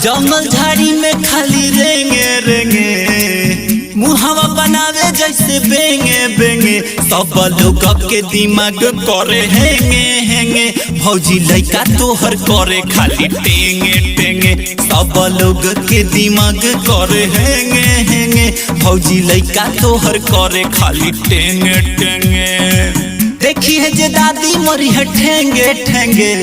जंगल झाड़ी में खाली रेंगे रेंगे, मुहावा बनावे जैसे बेंगे बेंगे। सब लोग के दिमाग करे हेंगे हेंगे, भौजी लइका तोहर करे खाली टेंगे टेंगे। सब लोग के दिमाग करे हेंगे हेंगे, भौजी लइका तोहर करे खाली टेंगे टेंगे। देखी है जे दादी मोरी है ठेंगे ठेंगे,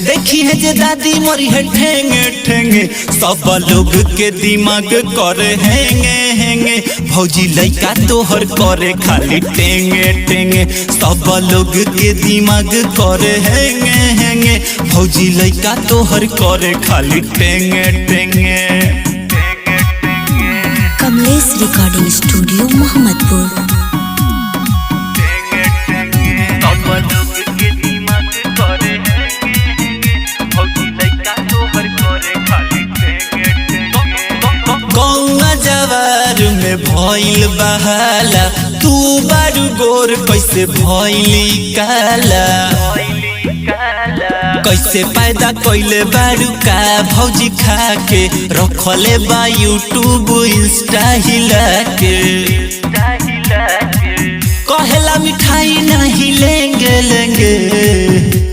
देखी है जे दादी मोरी है ठेंगे ठेंगे। सब लोग के दिमाग करे हेंगे हेंगे, भौजी लइका तोहर करे खाली टेंगे टेंगे। सब लोग के दिमाग करे हेंगे हेंगे, भौजी लइका तोहर करे खाली टेंगे टेंगे। Kamlesh recording studio Mohammadpur. जवार में भइल बहाला, तू बारू गोर कैसे भइली काला। कैसे पैदा कैले बारू का भौजी खा के, रखले बा यूट्यूब इंस्टा हिला के। कहला मिठाई नहीं लेंगे लेंगे,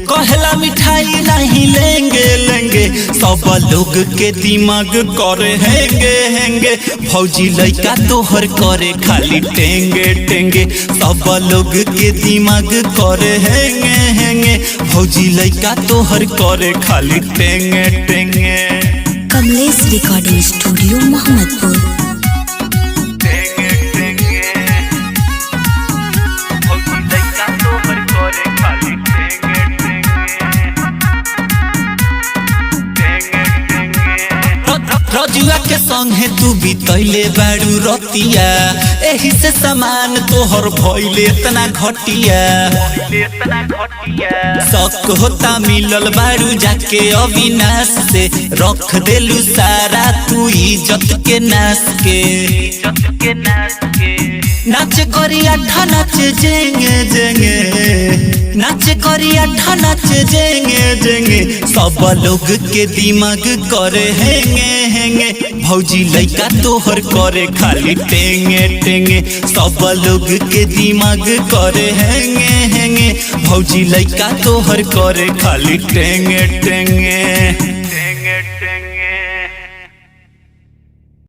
कहला मिठाई नहीं लेंगे लेंगे। सब लोग के दिमाग करे हेंगे हेंगे, भौजी लइका तोहर करे खाली टेंगे टेंगे। सब लोग के दिमाग करे हेंगे हेंगे, भौजी लइका तोहर करे खाली टेंगे टेंगे। Kamlesh recording studio Mohammadpur. रजुआ के संगे तू बीतैले बारू रतिया, एही से सामान तोहर भइले इतना घटिया। शक होता मिलल बारू जाके अविनाश से, रख देलू सारा तू इज्जत के नाश के। नाच करिया ठा नाच जेंगे जेंगे, नाच करिया ठा नाच जेंगे जेंगे। सब लोग के दिमाग करे हेंगे हेंगे, भौजी लइका तोहर करे खाली टेंगे टेंगे। सब लोग के दिमाग करे हेंगे हेंगे, भौजी लइका तोहर करे खाली टेंगे टेंगे।